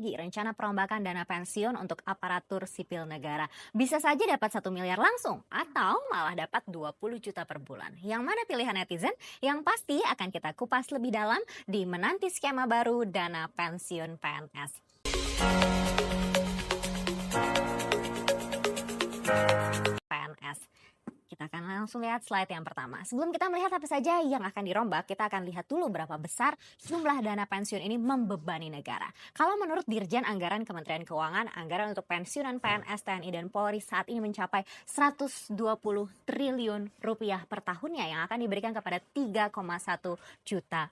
lagi rencana perombakan dana pensiun untuk aparatur sipil negara. Bisa saja dapat 1 miliar langsung atau malah dapat 20 juta per bulan. Yang mana pilihan netizen? Yang pasti akan kita kupas lebih dalam di menanti skema baru dana pensiun PNS. PNS. Kita akan langsung lihat slide yang pertama. Sebelum kita melihat apa saja yang akan dirombak, kita akan lihat dulu berapa besar jumlah dana pensiun ini membebani negara. Kalau menurut Dirjen Anggaran Kementerian Keuangan, anggaran untuk pensiunan PNS, TNI, dan Polri saat ini mencapai 120 triliun rupiah per tahunnya yang akan diberikan kepada 3,1 juta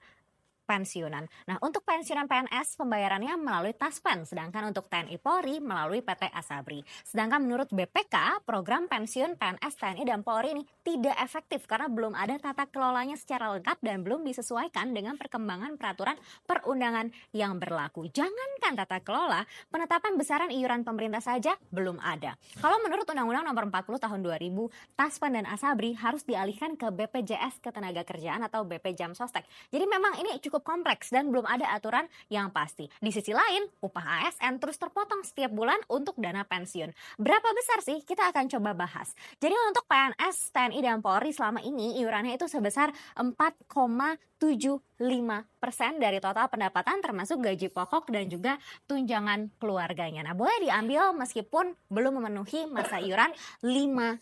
pensiunan. Nah, untuk pensiunan PNS pembayarannya melalui Taspen, sedangkan untuk TNI Polri melalui PT Asabri. Sedangkan menurut BPK, program pensiun PNS, TNI, dan Polri ini tidak efektif karena belum ada tata kelolanya secara lengkap dan belum disesuaikan dengan perkembangan peraturan perundangan yang berlaku. Jangankan tata kelola, penetapan besaran iuran pemerintah saja belum ada. Kalau menurut Undang-Undang Nomor 40 Tahun 2000, Taspen dan Asabri harus dialihkan ke BPJS Ketenagakerjaan atau BP Jam Sostek. Jadi memang ini cukup kompleks dan belum ada aturan yang pasti. Di sisi lain, upah ASN terus terpotong setiap bulan untuk dana pensiun. Berapa besar sih? Kita akan coba bahas. Jadi untuk PNS, TNI, dan Polri selama ini iurannya itu sebesar 4,75% dari total pendapatan termasuk gaji pokok dan juga tunjangan keluarganya. Nah, boleh diambil meskipun belum memenuhi masa iuran 15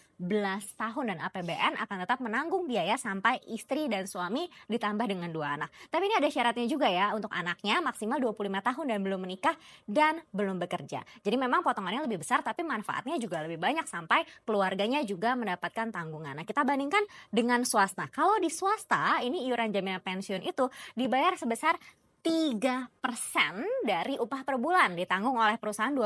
tahun dan APBN akan tetap menanggung biaya sampai istri dan suami ditambah dengan 2 anak. Tapi ini ada syaratnya juga ya, untuk anaknya maksimal 25 tahun dan belum menikah dan belum bekerja. Jadi memang potongannya lebih besar tapi manfaatnya juga lebih banyak sampai keluarganya juga mendapatkan tanggungan. Nah, kita bandingkan dengan swasta. Kalau di swasta ini iuran jaminan pensiun itu dibayar sebesar 3% dari upah per bulan, ditanggung oleh perusahaan 2%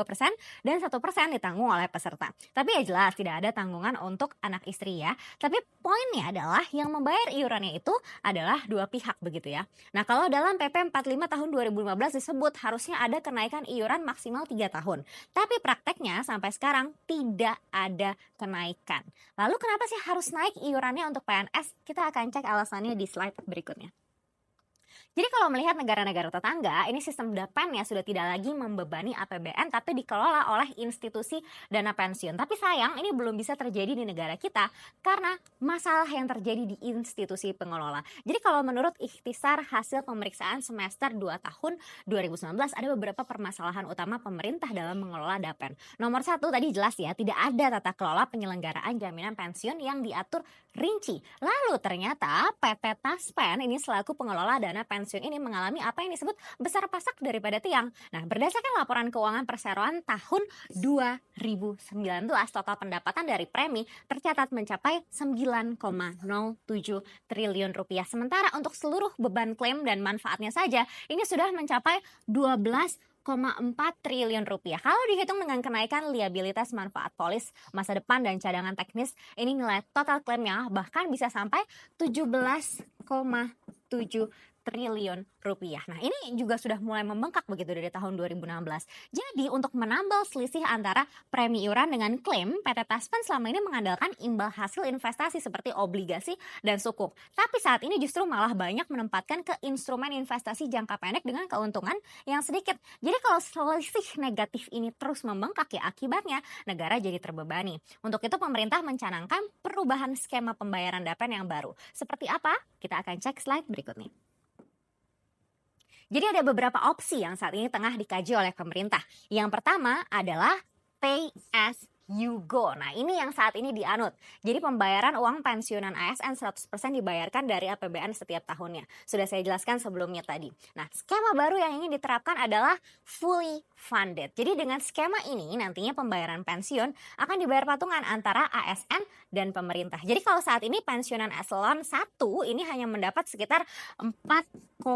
dan 1% ditanggung oleh peserta. Tapi ya jelas tidak ada tanggungan untuk anak istri ya. Tapi poinnya adalah yang membayar iurannya itu adalah dua pihak begitu ya. Nah, kalau dalam PP 45 tahun 2015 disebut harusnya ada kenaikan iuran maksimal 3 tahun. Tapi prakteknya sampai sekarang tidak ada kenaikan. Lalu kenapa sih harus naik iurannya untuk PNS? Kita akan cek alasannya di slide berikutnya. Jadi kalau melihat negara-negara tetangga, ini sistem DAPEN ya sudah tidak lagi membebani APBN tapi dikelola oleh institusi dana pensiun. Tapi sayang ini belum bisa terjadi di negara kita karena masalah yang terjadi di institusi pengelola. Jadi kalau menurut ikhtisar hasil pemeriksaan semester 2 tahun 2019 ada beberapa permasalahan utama pemerintah dalam mengelola DAPEN. Nomor 1 tadi jelas ya, tidak ada tata kelola penyelenggaraan jaminan pensiun yang diatur rinci. Lalu ternyata PT Taspen ini selaku pengelola dana pensiun ini mengalami apa yang disebut besar pasak daripada tiang. Nah, berdasarkan laporan keuangan perseroan tahun 2019, total pendapatan dari premi tercatat mencapai 9,07 triliun rupiah. Sementara untuk seluruh beban klaim dan manfaatnya saja, ini sudah mencapai 12,4 triliun rupiah. Kalau dihitung dengan kenaikan liabilitas manfaat polis masa depan dan cadangan teknis, ini nilai total klaimnya bahkan bisa sampai 17,7 triliun rupiah. Nah, ini juga sudah mulai membengkak begitu dari tahun 2016. Jadi, untuk menambal selisih antara premi iuran dengan klaim, PT Taspen selama ini mengandalkan imbal hasil investasi seperti obligasi dan sukuk. Tapi saat ini justru malah banyak menempatkan ke instrumen investasi jangka pendek dengan keuntungan yang sedikit. Jadi, kalau selisih negatif ini terus membengkak ya akibatnya negara jadi terbebani. Untuk itu pemerintah mencanangkan perubahan skema pembayaran DAPEN yang baru. Seperti apa? Kita akan cek slide berikutnya. Jadi ada beberapa opsi yang saat ini tengah dikaji oleh pemerintah. Yang pertama adalah pay as you go. Nah, ini yang saat ini dianut. Jadi pembayaran uang pensiunan ASN 100% dibayarkan dari APBN setiap tahunnya. Sudah saya jelaskan sebelumnya tadi. Nah, skema baru yang ingin diterapkan adalah fully funded. Jadi dengan skema ini nantinya pembayaran pensiun akan dibayar patungan antara ASN dan pemerintah. Jadi kalau saat ini pensiunan eselon 1 ini hanya mendapat sekitar 4,5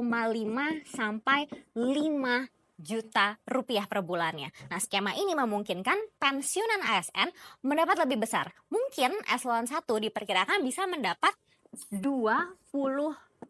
sampai 5 juta rupiah per bulannya. Nah, skema ini memungkinkan pensiunan ASN mendapat lebih besar. Mungkin eselon 1 diperkirakan bisa mendapat 20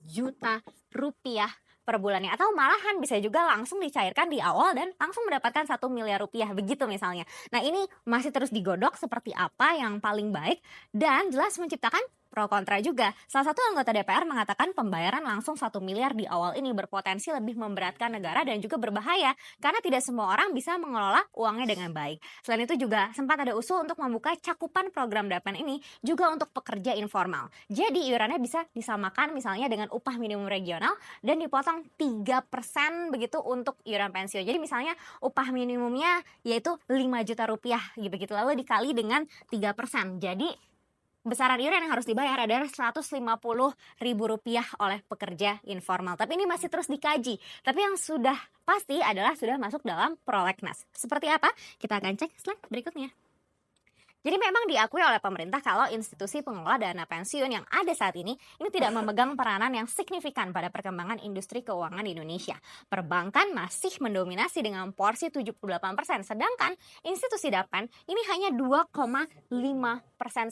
juta rupiah per bulannya, atau malahan bisa juga langsung dicairkan di awal dan langsung mendapatkan 1 miliar rupiah begitu misalnya. Nah, ini masih terus digodok seperti apa yang paling baik dan jelas menciptakan pro kontra juga. Salah satu anggota DPR mengatakan pembayaran langsung 1 miliar di awal ini berpotensi lebih memberatkan negara dan juga berbahaya karena tidak semua orang bisa mengelola uangnya dengan baik. Selain itu juga sempat ada usul untuk membuka cakupan program DAPEN ini juga untuk pekerja informal. Jadi iurannya bisa disamakan misalnya dengan upah minimum regional dan dipotong 3% begitu untuk iuran pensiun. Jadi misalnya upah minimumnya yaitu 5 juta rupiah begitu, lalu dikali dengan 3%. Jadi besaran iuran yang harus dibayar adalah Rp150.000 oleh pekerja informal. Tapi ini masih terus dikaji. Tapi yang sudah pasti adalah sudah masuk dalam prolegnas. Seperti apa? Kita akan cek slide berikutnya. Jadi memang diakui oleh pemerintah kalau institusi pengelola dana pensiun yang ada saat ini tidak memegang peranan yang signifikan pada perkembangan industri keuangan di Indonesia. Perbankan masih mendominasi dengan porsi 78%, sedangkan institusi DAPEN ini hanya 2,5%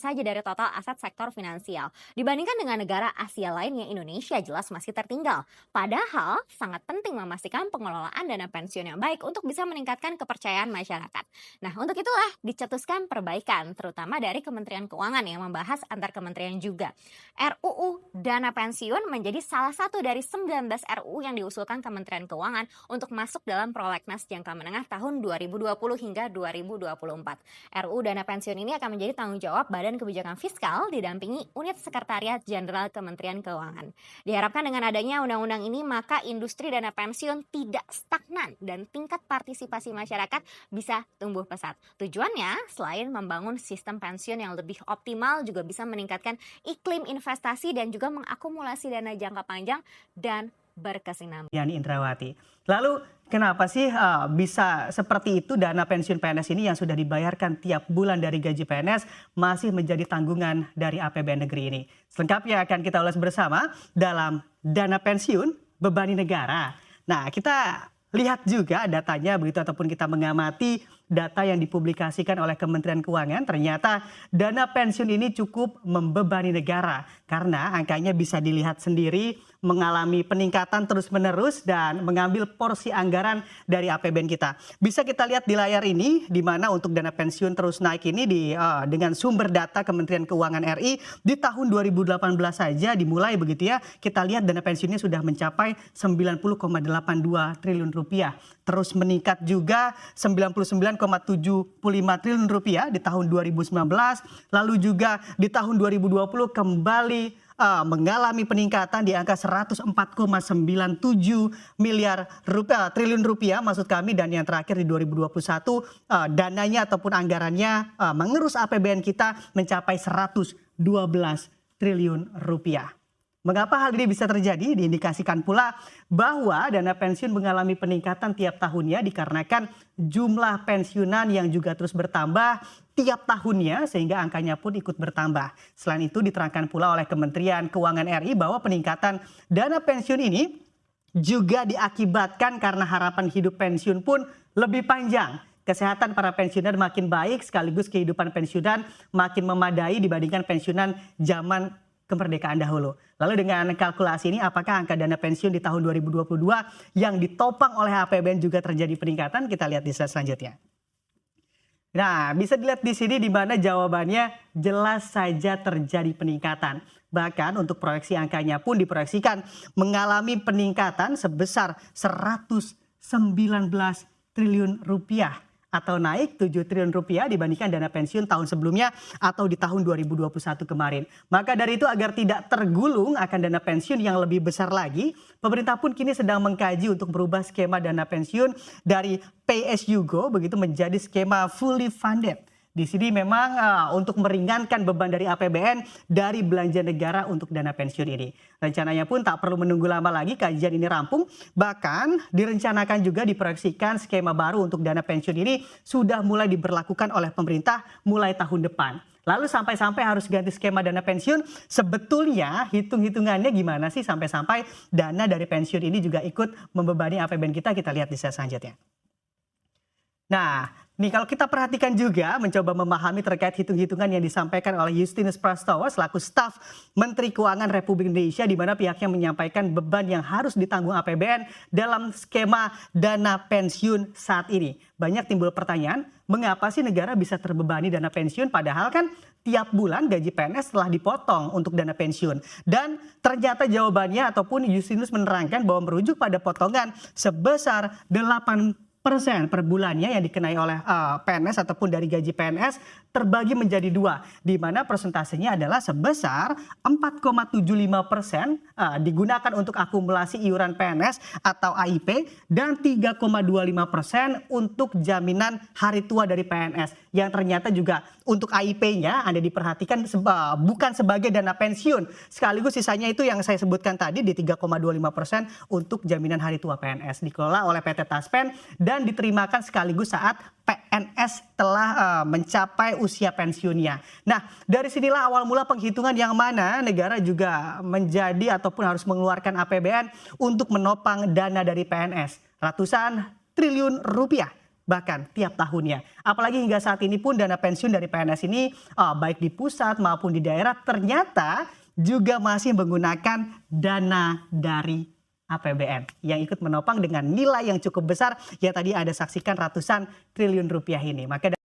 saja dari total aset sektor finansial. Dibandingkan dengan negara Asia lainnya, Indonesia jelas masih tertinggal. Padahal sangat penting memastikan pengelolaan dana pensiun yang baik untuk bisa meningkatkan kepercayaan masyarakat. Nah, untuk itulah dicetuskan perbaikan terutama dari Kementerian Keuangan yang membahas antar kementerian juga. RUU Dana Pensiun menjadi salah satu dari 19 RUU yang diusulkan Kementerian Keuangan untuk masuk dalam prolegnas jangka menengah tahun 2020 hingga 2024. RUU Dana Pensiun ini akan menjadi tanggung jawab Badan Kebijakan Fiskal didampingi Unit Sekretariat Jenderal Kementerian Keuangan. Diharapkan dengan adanya undang-undang ini maka industri dana pensiun tidak stagnan dan tingkat partisipasi masyarakat bisa tumbuh pesat. Tujuannya selain membangun sistem pensiun yang lebih optimal juga bisa meningkatkan iklim investasi dan juga mengakumulasi dana jangka panjang dan berkesinambungan. Yani Indrawati. Lalu kenapa sih bisa seperti itu dana pensiun PNS ini yang sudah dibayarkan tiap bulan dari gaji PNS masih menjadi tanggungan dari APBN negeri ini? Selengkapnya akan kita ulas bersama dalam dana pensiun bebani negara. Nah, kita lihat juga datanya begitu ataupun kita mengamati data yang dipublikasikan oleh Kementerian Keuangan, ternyata dana pensiun ini cukup membebani negara karena angkanya bisa dilihat sendiri mengalami peningkatan terus-menerus dan mengambil porsi anggaran dari APBN kita. Bisa kita lihat di layar ini di mana untuk dana pensiun terus naik ini dengan sumber data Kementerian Keuangan RI di tahun 2018 saja dimulai begitu ya. Kita lihat dana pensiunnya sudah mencapai 90,82 triliun rupiah. Terus meningkat juga 99,75 triliun rupiah di tahun 2019. Lalu juga di tahun 2020 kembali mengalami peningkatan di angka 104,97 triliun rupiah maksud kami, dan yang terakhir di 2021 dananya ataupun anggarannya mengerus APBN kita mencapai 112 triliun rupiah. Mengapa hal ini bisa terjadi? Diindikasikan pula bahwa dana pensiun mengalami peningkatan tiap tahunnya dikarenakan jumlah pensiunan yang juga terus bertambah tiap tahunnya sehingga angkanya pun ikut bertambah. Selain itu diterangkan pula oleh Kementerian Keuangan RI bahwa peningkatan dana pensiun ini juga diakibatkan karena harapan hidup pensiun pun lebih panjang. Kesehatan para pensiunan makin baik sekaligus kehidupan pensiunan makin memadai dibandingkan pensiunan zaman kemerdekaan dahulu. Lalu dengan kalkulasi ini apakah angka dana pensiun di tahun 2022 yang ditopang oleh APBN juga terjadi peningkatan? Kita lihat di slide selanjutnya. Nah, bisa dilihat di sini di mana jawabannya jelas saja terjadi peningkatan. Bahkan untuk proyeksi angkanya pun diproyeksikan mengalami peningkatan sebesar 119 triliun rupiah. Atau naik 7 triliun rupiah dibandingkan dana pensiun tahun sebelumnya atau di tahun 2021 kemarin. Maka dari itu agar tidak tergulung akan dana pensiun yang lebih besar lagi, pemerintah pun kini sedang mengkaji untuk merubah skema dana pensiun dari pay as you go begitu menjadi skema fully funded. Di sini memang untuk meringankan beban dari APBN dari belanja negara untuk dana pensiun ini. Rencananya pun tak perlu menunggu lama lagi kajian ini rampung. Bahkan direncanakan juga diproyeksikan skema baru untuk dana pensiun ini sudah mulai diberlakukan oleh pemerintah mulai tahun depan. Lalu sampai-sampai harus ganti skema dana pensiun, sebetulnya hitung-hitungannya gimana sih sampai-sampai dana dari pensiun ini juga ikut membebani APBN kita? Kita lihat di slide selanjutnya. Nah, nih kalau kita perhatikan juga mencoba memahami terkait hitung-hitungan yang disampaikan oleh Justinus Prastowo selaku staf Menteri Keuangan Republik Indonesia di mana pihaknya menyampaikan beban yang harus ditanggung APBN dalam skema dana pensiun saat ini. Banyak timbul pertanyaan, mengapa sih negara bisa terbebani dana pensiun padahal kan tiap bulan gaji PNS telah dipotong untuk dana pensiun. Dan ternyata jawabannya ataupun Justinus menerangkan bahwa merujuk pada potongan sebesar 8% per bulannya yang dikenai oleh PNS ataupun dari gaji PNS terbagi menjadi dua, di mana persentasenya adalah sebesar 4,75% digunakan untuk akumulasi iuran PNS atau AIP dan 3,25% untuk jaminan hari tua dari PNS yang ternyata juga untuk AIP-nya Anda diperhatikan bukan sebagai dana pensiun, sekaligus sisanya itu yang saya sebutkan tadi di 3,25% untuk jaminan hari tua PNS dikelola oleh PT Taspen dan diterimakan sekaligus saat PNS telah mencapai usia pensiunnya. Nah, dari sinilah awal mula penghitungan yang mana negara juga menjadi ataupun harus mengeluarkan APBN untuk menopang dana dari PNS. Ratusan triliun rupiah bahkan tiap tahunnya. Apalagi hingga saat ini pun dana pensiun dari PNS ini baik di pusat maupun di daerah ternyata juga masih menggunakan dana dari APBN yang ikut menopang dengan nilai yang cukup besar yang tadi Anda saksikan ratusan triliun rupiah ini. Maka